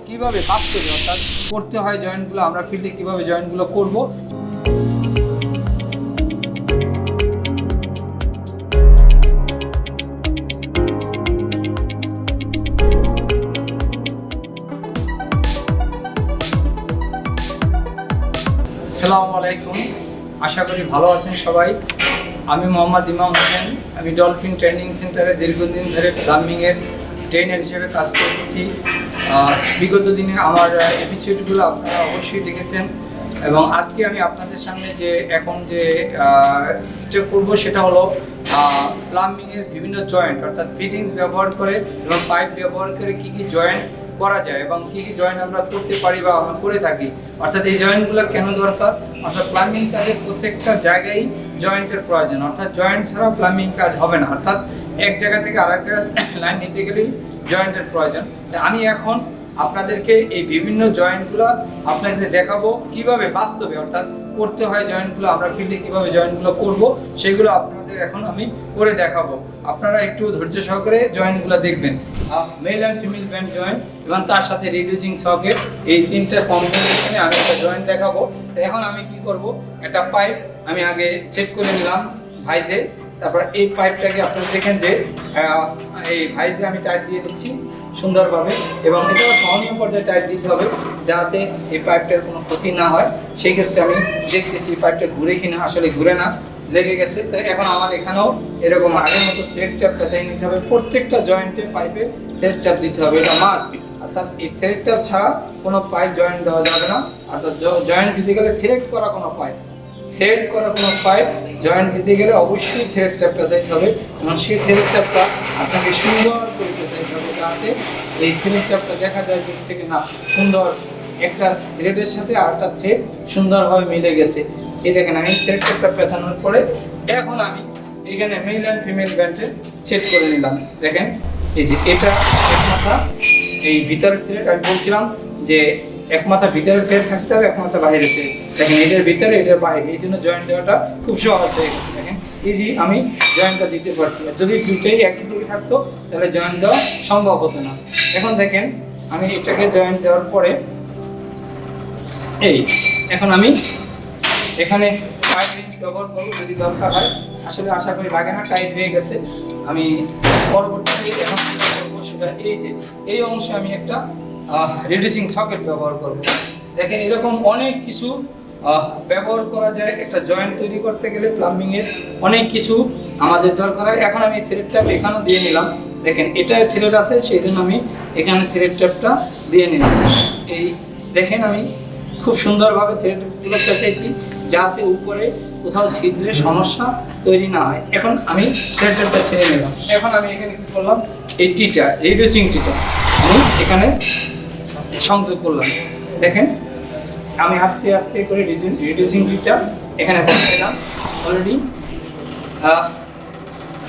কিভাবে বাস্তবে অর্থাৎ করতে হয় জয়েন্টগুলো, আমরা ফিল্ডে কিভাবে জয়েন্টগুলো করব। আসসালামু আলাইকুম, আশা করি ভালো আছেন সবাই। আমি মোহাম্মদ ইমাম হোসেন। আমি ডলফিন ট্রেনিং সেন্টারে দীর্ঘদিন ধরে প্লাম্বিংয়ের ট্রেনার হিসেবে কাজ করতেছি। বিগত দিনে আমার এপিসোডগুলো আপনারা অবশ্যই দেখেছেন এবং আজকে আমি আপনাদের সামনে যে যেটা করবো সেটা হলো প্লাম্বিংয়ের বিভিন্ন জয়েন্ট অর্থাৎ ফিটিংস ব্যবহার করে এবং পাইপ ব্যবহার করে কী কী জয়েন্ট করা যায় এবং কী কী জয়েন্ট আমরা করতে পারি বা আমরা করে থাকি, অর্থাৎ এই জয়েন্টগুলো কেন দরকার। অর্থাৎ প্লাম্বিং কাজের প্রত্যেকটা জায়গায় জয়েন্টের প্রয়োজন, অর্থাৎ জয়েন্ট ছাড়া প্লাম্বিং কাজ হবে না। অর্থাৎ এক জায়গা থেকে আরেক জায়গায় লাইন নিতে গেলেই জয়েন্টের প্রয়োজন। আমি এখন আপনাদেরকে এই বিভিন্ন জয়েন্টগুলো আপনাদের দেখাবো কিভাবে বাস্তবে অর্থাৎ করতে হয় জয়েন্টগুলো, আমরা ফিল্ডে কীভাবে জয়েন্টগুলো করব সেগুলো আপনাদের এখন আমি করে দেখাবো। আপনারা একটু ধৈর্য সহকারে জয়েন্টগুলো দেখবেন। Male and female band joint এবং তার সাথে রিডিউসিং সকেট, এই তিনটা কম্বিনেশনে আমি একটা জয়েন্ট দেখাবো। তো এখন আমি কি করব, একটা পাইপ আমি আগে চেক করে নিলাম ভাইজে। তারপর এই পাইপটাকে আপনারা দেখেন যে এই ভাইজে আমি টাইট দিয়ে দিচ্ছি সুন্দরভাবে এবং এটাও সহনীয় পর্যায়ে টাইট দিতে হবে যাতে এই পাইপটার কোনো ক্ষতি না হয়। সেই ক্ষেত্রে আমি দেখতেছি পাইপটা ঘুরে কিনা, আসলে ঘুরে না, লেগে গেছে। তো এখন আমার এখানেও এরকম আগের মতো থ্রেড ট্যাপ পেঁচাই নিতে হবে। প্রত্যেকটা জয়েন্টে পাইপে থ্রেড ট্যাপ দিতে হবে, এটা মাস্ট। অর্থাৎ এই থ্রেড ট্যাপ ছাড়া কোনো পাইপ জয়েন্ট দেওয়া যাবে না। অর্থাৎ জয়েন্ট দিতে গেলে থ্রেড করা কোনো পাইপ জয়েন্ট দিতে গেলে অবশ্যই থ্রেড ট্যাপ পেঁচাইতে হবে এবং সেই থ্রেড ট্যাপটা আপনাকে সুন্দর করে পেঁচাইতে হবে যাতে এই থ্রেড ট্যাপটা দেখা যায় দূর থেকে না সুন্দর একটা থ্রেডের সাথে আরেকটা থ্রেড সুন্দরভাবে মিলে গেছে। এই দেখেন আমি থ্রেড ট্যাপটা পেঁচানোর পরে এখন আমি এখানে মেল অ্যান্ড ফিমেল ব্যান্ডে সেট করে নিলাম। দেখেন এই যে এটা এক মাথা এই ভিতরের থ্রেড, আমি বলছিলাম যে এক মাথা ভিতরে থ্রেড থাকতে হবে, এক মাথা বাইরে থ্রেড। দেখেন এটার ভিতরে এটার বাইরে, এই জন্য জয়েন্ট দেওয়াটা খুব সহজ হয়ে গেছে। দেখেন ইজি আমি জয়েন্টটা দিতে পারছি। যদি দুইটাই একই দিকে থাকতো তাহলে জয়েন্ট দেওয়া সম্ভব হতো না। এখন দেখেন আমি এটাকে জয়েন্ট দেওয়ার পরে এখন আমি এখানে পাইপ ব্যবহার করবো যদি দরকার হয়। আসলে আশা করি লাগে না, টাইট হয়ে গেছে। আমি পরবর্তীতে এখন করবো সেটা এই অংশে আমি একটা রিডিউসিং সকেট ব্যবহার করব। দেখেন এরকম অনেক কিছু ব্যবহার করা যায়। একটা জয়েন্ট তৈরি করতে গেলে প্লাম্বিংয়ের অনেক কিছু আমাদের দরকার হয়। এখন আমি থ্রেড ট্যাপ এখানেও দিয়ে নিলাম। দেখেন এটা থ্রেড আছে, সেই জন্য আমি এখানে থ্রেড ট্যাপটা দিয়ে নিলাম। এই দেখেন আমি খুব সুন্দরভাবে থ্রেডগুলো পেঁচাইছি যাতে উপরে কোথাও ছিদ্রের সমস্যা তৈরি না হয়। এখন আমি থ্রেড ট্যাপটা ছেড়ে নিলাম। এখন আমি এখানে কী করলাম, এই টিটা রিডিউসিং টিটা আমি এখানে সংযোগ করলাম। দেখেন আমি আস্তে আস্তে করে রিডিউসিং টিটা এখানে বসে দিলাম। অলরেডি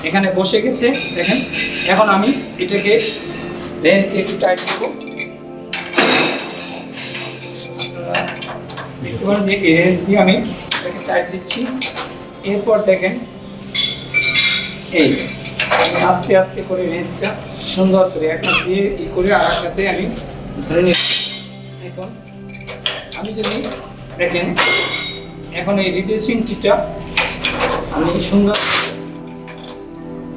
এখানে বসে গেছে। দেখেন এখন আমি এটাকে রেঞ্জ দিয়ে একটু টাইট করবো। দেখতে পারেন যে রেঞ্জ দিয়ে আমি এটাকে টাইট দিচ্ছি। এরপর দেখেন এই আস্তে আস্তে করে রেঞ্জটা সুন্দর করে এক হাত দিয়ে করে আর এক হাতে আমি ধরে নিচ্ছি। এখন আমি যদি দেখেন এখন এই রিডিউসিং টিটা আমি সুন্দর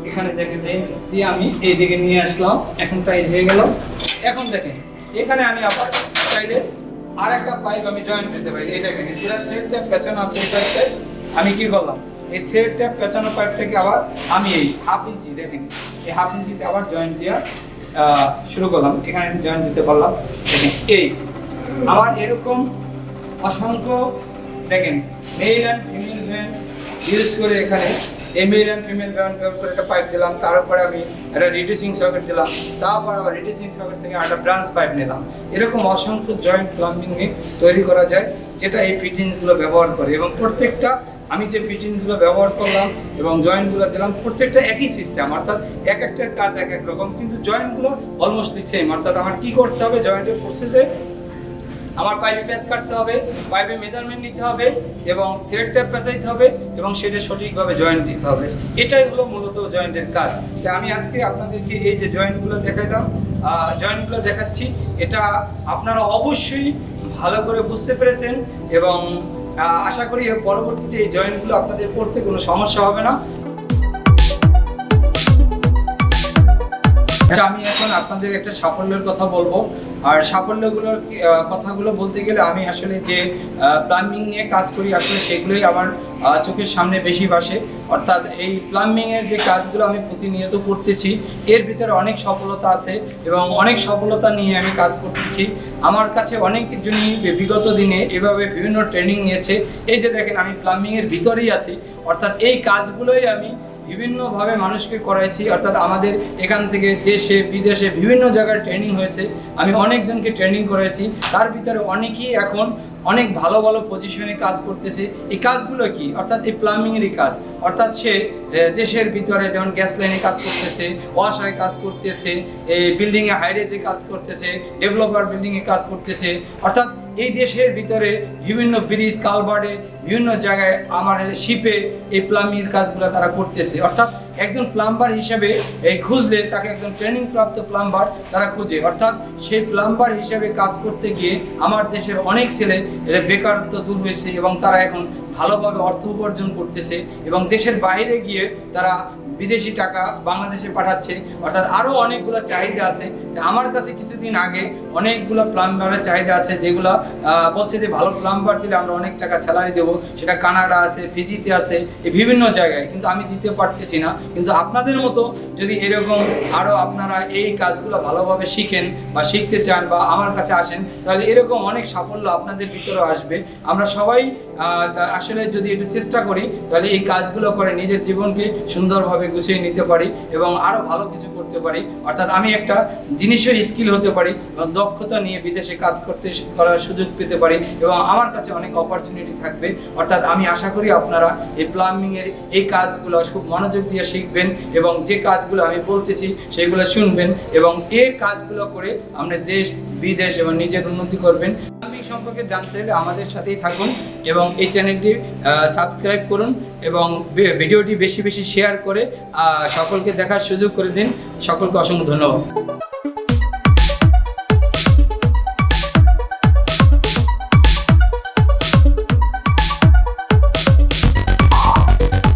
এখানে দেখেন রেঞ্জ দিয়ে আমি এই দিকে নিয়ে আসলাম। এখন টাইট হয়ে গেল। এখন দেখেন এখানে আমি আবার চাইলে আর একটা পাইপ আমি জয়েন্ট দিতে পারি। এই দেখেন যেটা থ্রেড ট্যাপ পেঁচানো আছে এই পাইপটা আমি কি করলাম, এই থ্রেড ট্যাপ পেঁচানো পাইপটাকে আবার আমি এই হাফ ইঞ্চি, দেখেন এই হাফ ইঞ্চিতে আবার জয়েন্ট দেওয়া শুরু করলাম। এখানে জয়েন্ট দিতে পারলাম। দেখেন এই আমার এরকম অসংখ্য দেখেন male and female band use করে এখানে এই মেল অ্যান্ড ফিমেল ব্যান্ড ব্যবহার করে একটা পাইপ দিলাম। তারপরে আমি একটা রিডিউসিং সকেট দিলাম। তারপর আবার রিডিউসিং সকেট থেকে একটা ব্রাঞ্চ পাইপ নিলাম। এরকম অসংখ্য জয়েন্ট প্লাম্বিংয়ে তৈরি করা যায় যেটা এই ফিটিংসগুলো ব্যবহার করে এবং প্রত্যেকটা আমি যে ফিটিংসগুলো ব্যবহার করলাম এবং জয়েন্টগুলো দিলাম প্রত্যেকটা একই সিস্টেম, অর্থাৎ এক একটার কাজ এক এক রকম কিন্তু জয়েন্টগুলো অলমোস্টলি সেম। অর্থাৎ আমার কী করতে হবে, জয়েন্টের প্রসেসে আমার পাইপে প্যাচ কাটতে হবে, পাইপে মেজারমেন্ট নিতে হবে এবং থ্রেড ট্যাপ পেঁচাইতে হবে এবং সেটা সঠিকভাবে জয়েন্ট দিতে হবে। এটাই হলো মূলত জয়েন্টের কাজ। তো আমি আজকে আপনাদেরকে এই যে জয়েন্টগুলো দেখাইলাম জয়েন্টগুলো দেখাচ্ছি, এটা আপনারা অবশ্যই ভালো করে বুঝতে পেরেছেন এবং আশা করি পরবর্তীতে এই জয়েন্টগুলো আপনাদের করতে কোনো সমস্যা হবে না। আমি এখন আপনাদের একটা সাফল্যের কথা বলবো, আর সাফল্যগুলোর কথাগুলো বলতে গেলে আমি আসলে যে প্লাম্বিং নিয়ে কাজ করি আসলে সেগুলোই আমার চোখের সামনে বেশি ভাসে। অর্থাৎ এই প্লাম্বিংয়ের যে কাজগুলো আমি প্রতিনিয়ত করতেছি এর ভিতরে অনেক সফলতা আছে এবং অনেক সফলতা নিয়ে আমি কাজ করতেছি। আমার কাছে অনেকজনই বিগত দিনে এভাবে বিভিন্ন ট্রেনিং নিয়েছে। এই যে দেখেন আমি প্লাম্বিংয়ের ভিতরেই আছি, অর্থাৎ এই কাজগুলোই আমি বিভিন্নভাবে মানুষকে করাইছি। অর্থাৎ আমাদের এখান থেকে দেশে বিদেশে বিভিন্ন জায়গায় ট্রেনিং হয়েছে, আমি অনেকজনকে ট্রেনিং করেছি। তার ভিতরে অনেকেই এখন অনেক ভালো ভালো পজিশনে কাজ করতেছে। এই কাজগুলো কি? অর্থাৎ এই প্লাম্বিংয়েরই কাজ। অর্থাৎ সে দেশের ভিতরে যেমন গ্যাস লাইনে কাজ করতেছে, ওয়াসায় কাজ করতেছে, এই বিল্ডিংয়ে হাইরেজে কাজ করতেছে, ডেভেলপার বিল্ডিংয়ে কাজ করতেছে। অর্থাৎ এই দেশের ভিতরে বিভিন্ন ব্রিজ কালভার্টে বিভিন্ন জায়গায় আমার শিপে এই প্লাম্বিংয়ের কাজগুলো তারা করতেছে। অর্থাৎ একজন প্লাম্বার হিসেবে এই খুঁজলে তাকে একজন ট্রেনিং প্রাপ্ত প্লাম্বার তারা খুঁজে। অর্থাৎ সেই প্লাম্বার হিসেবে কাজ করতে গিয়ে আমার দেশের অনেক ছেলে বেকারত্ব দূর হয়েছে এবং তারা এখন ভালোভাবে অর্থ উপার্জন করতেছে এবং দেশের বাইরে গিয়ে তারা বিদেশি টাকা বাংলাদেশে পাঠাচ্ছে। অর্থাৎ আরও অনেকগুলো চাহিদা আছে। আমার কাছে কিছুদিন আগে অনেকগুলো প্লাম্বারের চাহিদা আছে, যেগুলো বলছে যে ভালো প্লাম্বার দিলে আমরা অনেক টাকা স্যালারি দেবো। সেটা কানাডা আছে, ফিজিতে আছে, এই বিভিন্ন জায়গায়, কিন্তু আমি দিতে পারতেছি না। কিন্তু আপনাদের মতো যদি এরকম আরও আপনারা এই কাজগুলো ভালোভাবে শিখেন বা শিখতে চান বা আমার কাছে আসেন, তাহলে এরকম অনেক সাফল্য আপনাদের ভিতরেও আসবে। আমরা সবাই আসলে যদি একটু চেষ্টা করি তাহলে এই কাজগুলো করে নিজের জীবনকে সুন্দরভাবে গুছিয়ে নিতে পারি এবং আরও ভালো কিছু করতে পারি। অর্থাৎ আমি একটা জিনিসের স্কিল হতে পারি এবং দক্ষতা নিয়ে বিদেশে কাজ করার সুযোগ পেতে পারি এবং আমার কাছে অনেক অপরচুনিটি থাকবে। অর্থাৎ আমি আশা করি আপনারা এই প্লাম্বিংয়ের এই কাজগুলো খুব মনোযোগ দিয়ে শিখবেন এবং যে কাজগুলো আমি বলতেছি সেগুলো শুনবেন এবং এই কাজগুলো করে আমরা দেশ বিদেশ এবং নিজের উন্নতি করবেন। প্লাম্বিং সম্পর্কে জানতে হলে আমাদের সাথেই থাকুন এবং এই চ্যানেলটি সাবস্ক্রাইব করুন এবং ভিডিওটি বেশি বেশি শেয়ার করে সকলকে দেখার সুযোগ করে দিন। সকলকে অসংখ্য ধন্যবাদ।